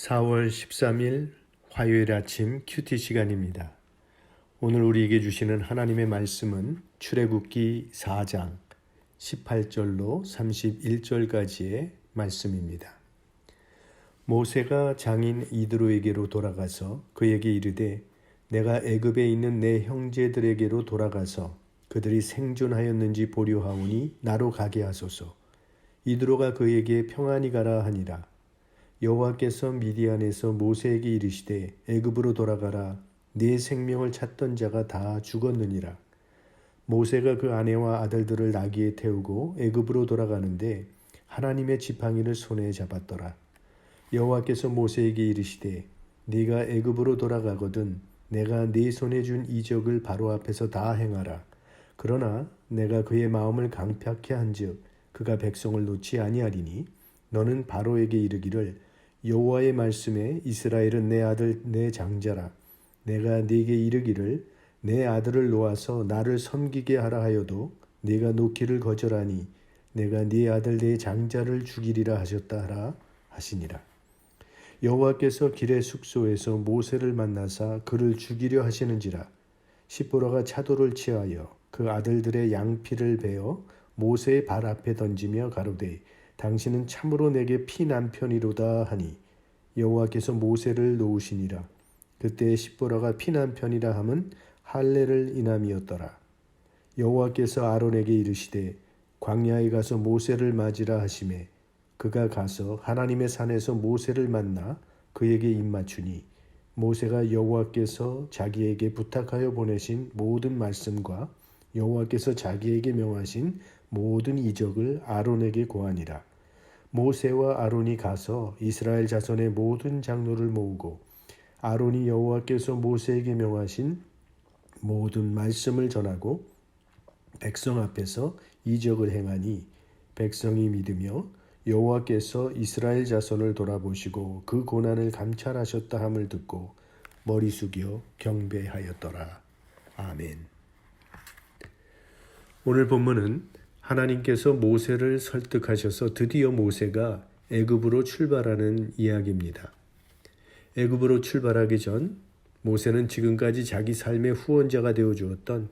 4월 13일 화요일 아침 큐티 시간입니다. 오늘 우리에게 주시는 하나님의 말씀은 출애굽기 4장 18절로 31절까지의 말씀입니다. 모세가 장인 이드로에게로 돌아가서 그에게 이르되 내가 애굽에 있는 내 형제들에게로 돌아가서 그들이 생존하였는지 보려 하오니 나로 가게 하소서. 이드로가 그에게 평안히 가라 하니라. 여호와께서 미디안에서 모세에게 이르시되 애굽으로 돌아가라. 네 생명을 찾던 자가 다 죽었느니라. 모세가 그 아내와 아들들을 나귀에 태우고 애굽으로 돌아가는데 하나님의 지팡이를 손에 잡았더라. 여호와께서 모세에게 이르시되 네가 애굽으로 돌아가거든 내가 네 손에 준 이적을 바로 앞에서 다 행하라. 그러나 내가 그의 마음을 강팍케 한즉 그가 백성을 놓지 아니하리니 너는 바로에게 이르기를 여호와의 말씀에 이스라엘은 내 아들 내 장자라. 내가 네게 이르기를 내 아들을 놓아서 나를 섬기게 하라 하여도 네가 놓기를 거절하니 내가 네 아들 내 장자를 죽이리라 하셨다 하라 하시니라. 여호와께서 길의 숙소에서 모세를 만나사 그를 죽이려 하시는지라. 시보라가 차도를 취하여 그 아들들의 양피를 베어 모세의 발 앞에 던지며 가로되 당신은 참으로 내게 피난편이로다 하니 여호와께서 모세를 놓으시니라. 그때 시보라가 피난편이라 함은 할례를 인함이었더라. 여호와께서 아론에게 이르시되 광야에 가서 모세를 맞으라 하시매 그가 가서 하나님의 산에서 모세를 만나 그에게 입맞추니 모세가 여호와께서 자기에게 부탁하여 보내신 모든 말씀과 여호와께서 자기에게 명하신 모든 이적을 아론에게 고하니라. 모세와 아론이 가서 이스라엘 자손의 모든 장로를 모으고 아론이 여호와께서 모세에게 명하신 모든 말씀을 전하고 백성 앞에서 이적을 행하니 백성이 믿으며 여호와께서 이스라엘 자손을 돌아보시고 그 고난을 감찰하셨다 함을 듣고 머리 숙여 경배하였더라. 아멘. 오늘 본문은 하나님께서 모세를 설득하셔서 드디어 모세가 애굽으로 출발하는 이야기입니다. 애굽으로 출발하기 전 모세는 지금까지 자기 삶의 후원자가 되어 주었던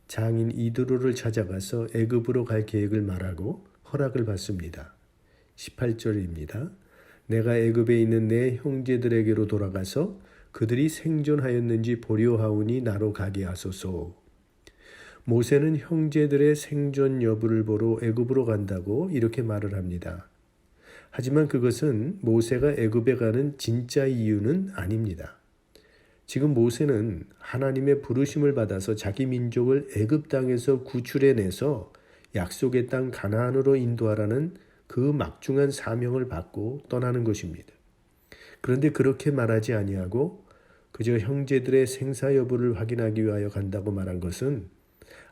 장인 이드로를 찾아가서 애굽으로 갈 계획을 말하고 허락을 받습니다. 18절입니다. 내가 애굽에 있는 내 형제들에게로 돌아가서 그들이 생존하였는지 보려 하오니 나로 가게 하소서. 모세는 형제들의 생존 여부를 보러 애굽으로 간다고 이렇게 말을 합니다. 하지만 그것은 모세가 애굽에 가는 진짜 이유는 아닙니다. 지금 모세는 하나님의 부르심을 받아서 자기 민족을 애굽 땅에서 구출해내서 약속의 땅 가나안으로 인도하라는 그 막중한 사명을 받고 떠나는 것입니다. 그런데 그렇게 말하지 아니하고 그저 형제들의 생사 여부를 확인하기 위하여 간다고 말한 것은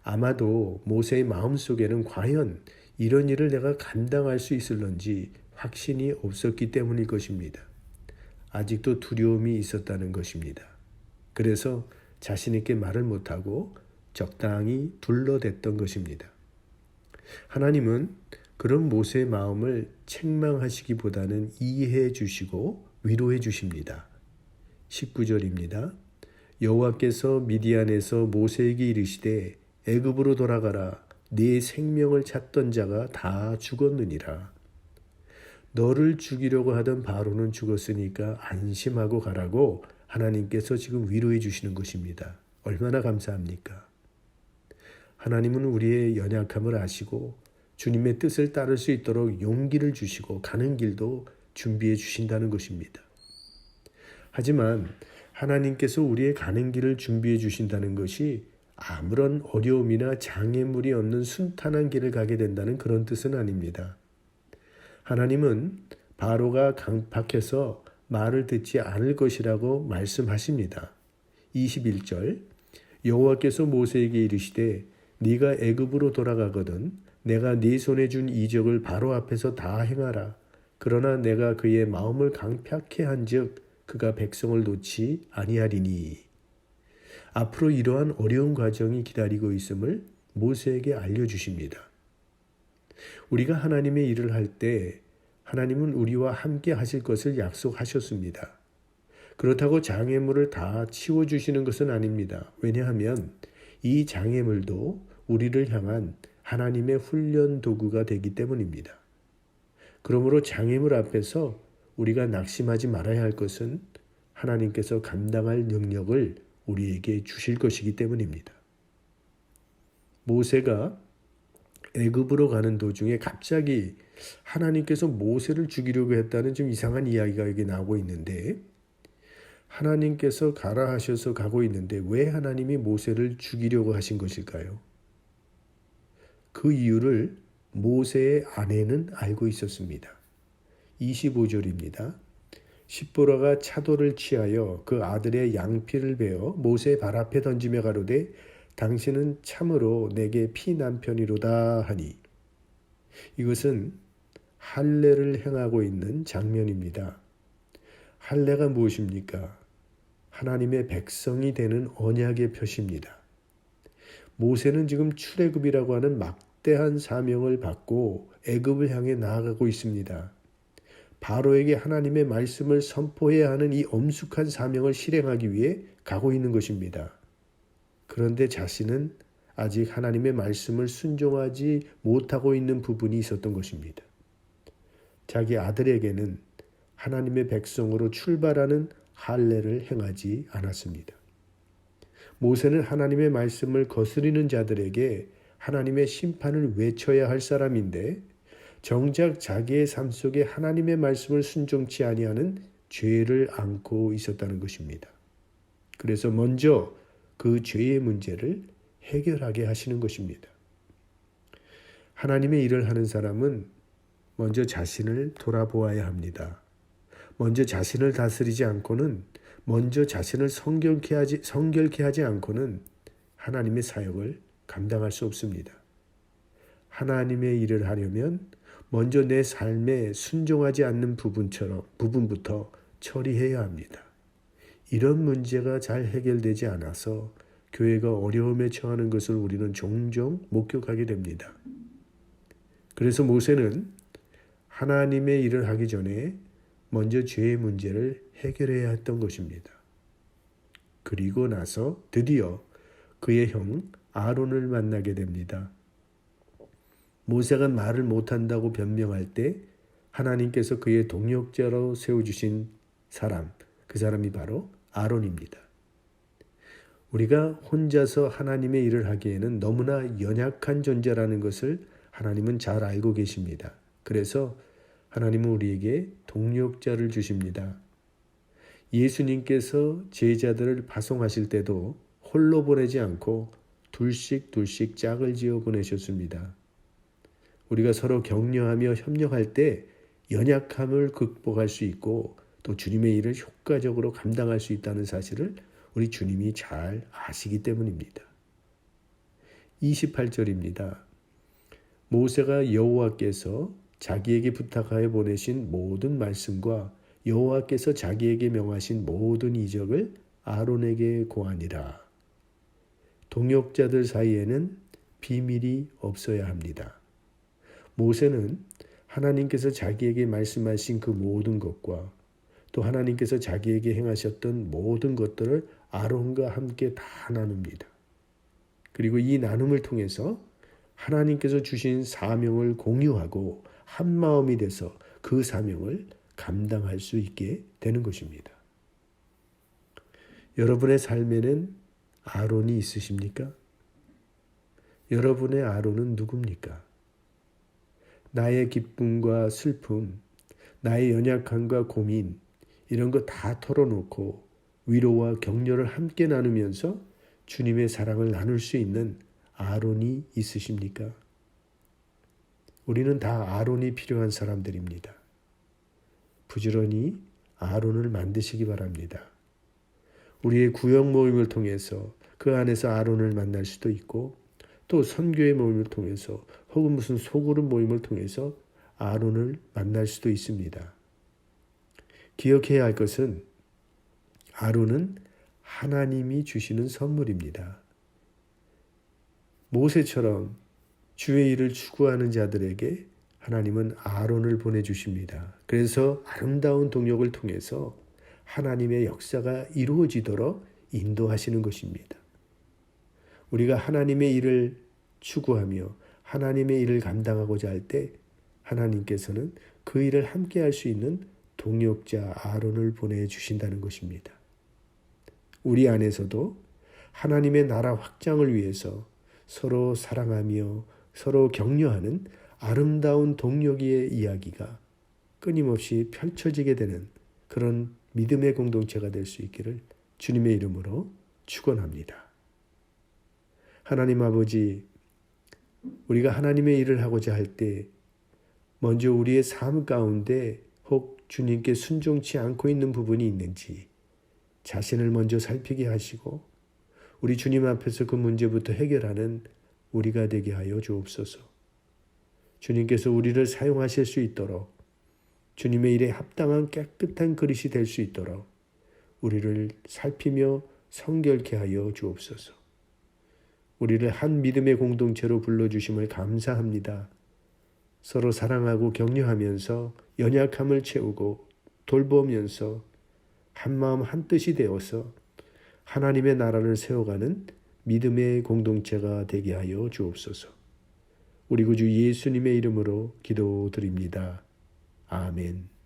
아마도 모세의 마음속에는 과연 이런 일을 내가 감당할 수 있을런지 확신이 없었기 때문일 것입니다. 아직도 두려움이 있었다는 것입니다. 그래서 자신 있게 말을 못하고 적당히 둘러댔던 것입니다. 하나님은 그런 모세의 마음을 책망하시기보다는 이해해 주시고 위로해 주십니다. 19절입니다. 여호와께서 미디안에서 모세에게 이르시되 애굽으로 돌아가라. 네 생명을 찾던 자가 다 죽었느니라. 너를 죽이려고 하던 바로는 죽었으니까 안심하고 가라고 하나님께서 지금 위로해 주시는 것입니다. 얼마나 감사합니까? 하나님은 우리의 연약함을 아시고 주님의 뜻을 따를 수 있도록 용기를 주시고 가는 길도 준비해 주신다는 것입니다. 하지만 하나님께서 우리의 가는 길을 준비해 주신다는 것이 아무런 어려움이나 장애물이 없는 순탄한 길을 가게 된다는 그런 뜻은 아닙니다. 하나님은 바로가 강팍해서 말을 듣지 않을 것이라고 말씀하십니다. 21절 여호와께서 모세에게 이르시되 네가 애굽으로 돌아가거든 내가 네 손에 준 이적을 바로 앞에서 다 행하라. 그러나 내가 그의 마음을 강팍케 한즉 그가 백성을 놓지 아니하리니. 앞으로 이러한 어려운 과정이 기다리고 있음을 모세에게 알려주십니다. 우리가 하나님의 일을 할 때 하나님은 우리와 함께 하실 것을 약속하셨습니다. 그렇다고 장애물을 다 치워주시는 것은 아닙니다. 왜냐하면 이 장애물도 우리를 향한 하나님의 훈련 도구가 되기 때문입니다. 그러므로 장애물 앞에서 우리가 낙심하지 말아야 할 것은 하나님께서 감당할 능력을 우리에게 주실 것이기 때문입니다. 모세가 애굽으로 가는 도중에 갑자기 하나님께서 모세를 죽이려고 했다는 좀 이상한 이야기가 여기 나오고 있는데, 하나님께서 가라 하셔서 가고 있는데 왜 하나님이 모세를 죽이려고 하신 것일까요? 그 이유를 모세의 아내는 알고 있었습니다. 25절입니다. 십보라가 차도를 취하여 그 아들의 양피를 베어 모세의 발 앞에 던지며 가로되 당신은 참으로 내게 피남편이로다 하니, 이것은 할례를 행하고 있는 장면입니다. 할례가 무엇입니까? 하나님의 백성이 되는 언약의 표시입니다. 모세는 지금 출애굽이라고 하는 막대한 사명을 받고 애굽을 향해 나아가고 있습니다. 바로에게 하나님의 말씀을 선포해야 하는 이 엄숙한 사명을 실행하기 위해 가고 있는 것입니다. 그런데 자신은 아직 하나님의 말씀을 순종하지 못하고 있는 부분이 있었던 것입니다. 자기 아들에게는 하나님의 백성으로 출발하는 할례를 행하지 않았습니다. 모세는 하나님의 말씀을 거스리는 자들에게 하나님의 심판을 외쳐야 할 사람인데, 정작 자기의 삶 속에 하나님의 말씀을 순종치 아니하는 죄를 안고 있었다는 것입니다. 그래서 먼저 그 죄의 문제를 해결하게 하시는 것입니다. 하나님의 일을 하는 사람은 먼저 자신을 돌아보아야 합니다. 먼저 자신을 다스리지 않고는, 먼저 자신을 성결케 하지 않고는 하나님의 사역을 감당할 수 없습니다. 하나님의 일을 하려면 먼저 내 삶에 순종하지 않는 부분부터 처리해야 합니다. 이런 문제가 잘 해결되지 않아서 교회가 어려움에 처하는 것을 우리는 종종 목격하게 됩니다. 그래서 모세는 하나님의 일을 하기 전에 먼저 죄의 문제를 해결해야 했던 것입니다. 그리고 나서 드디어 그의 형 아론을 만나게 됩니다. 모세가 말을 못한다고 변명할 때 하나님께서 그의 동역자로 세워주신 사람, 그 사람이 바로 아론입니다. 우리가 혼자서 하나님의 일을 하기에는 너무나 연약한 존재라는 것을 하나님은 잘 알고 계십니다. 그래서 하나님은 우리에게 동역자를 주십니다. 예수님께서 제자들을 파송하실 때도 홀로 보내지 않고 둘씩 짝을 지어 보내셨습니다. 우리가 서로 격려하며 협력할 때 연약함을 극복할 수 있고 또 주님의 일을 효과적으로 감당할 수 있다는 사실을 우리 주님이 잘 아시기 때문입니다. 28절입니다. 모세가 여호와께서 자기에게 부탁하여 보내신 모든 말씀과 여호와께서 자기에게 명하신 모든 이적을 아론에게 고하니라. 동역자들 사이에는 비밀이 없어야 합니다. 모세는 하나님께서 자기에게 말씀하신 그 모든 것과 또 하나님께서 자기에게 행하셨던 모든 것들을 아론과 함께 다 나눕니다. 그리고 이 나눔을 통해서 하나님께서 주신 사명을 공유하고 한 마음이 돼서 그 사명을 감당할 수 있게 되는 것입니다. 여러분의 삶에는 아론이 있으십니까? 여러분의 아론은 누굽니까? 나의 기쁨과 슬픔, 나의 연약함과 고민, 이런 거 다 털어놓고 위로와 격려를 함께 나누면서 주님의 사랑을 나눌 수 있는 아론이 있으십니까? 우리는 다 아론이 필요한 사람들입니다. 부지런히 아론을 만드시기 바랍니다. 우리의 구역 모임을 통해서 그 안에서 아론을 만날 수도 있고, 또 선교의 모임을 통해서 혹은 무슨 소그룹 모임을 통해서 아론을 만날 수도 있습니다. 기억해야 할 것은 아론은 하나님이 주시는 선물입니다. 모세처럼 주의 일을 추구하는 자들에게 하나님은 아론을 보내주십니다. 그래서 아름다운 동역을 통해서 하나님의 역사가 이루어지도록 인도하시는 것입니다. 우리가 하나님의 일을 추구하며 하나님의 일을 감당하고자 할 때 하나님께서는 그 일을 함께 할 수 있는 동역자 아론을 보내주신다는 것입니다. 우리 안에서도 하나님의 나라 확장을 위해서 서로 사랑하며 서로 격려하는 아름다운 동역의 이야기가 끊임없이 펼쳐지게 되는 그런 믿음의 공동체가 될 수 있기를 주님의 이름으로 축원합니다. 하나님 아버지, 우리가 하나님의 일을 하고자 할 때 먼저 우리의 삶 가운데 혹 주님께 순종치 않고 있는 부분이 있는지 자신을 먼저 살피게 하시고 우리 주님 앞에서 그 문제부터 해결하는 우리가 되게 하여 주옵소서. 주님께서 우리를 사용하실 수 있도록 주님의 일에 합당한 깨끗한 그릇이 될 수 있도록 우리를 살피며 성결케 하여 주옵소서. 우리를 한 믿음의 공동체로 불러주심을 감사합니다. 서로 사랑하고 격려하면서 연약함을 채우고 돌보면서 한마음 한뜻이 되어서 하나님의 나라를 세워가는 믿음의 공동체가 되게 하여 주옵소서. 우리 구주 예수님의 이름으로 기도드립니다. 아멘.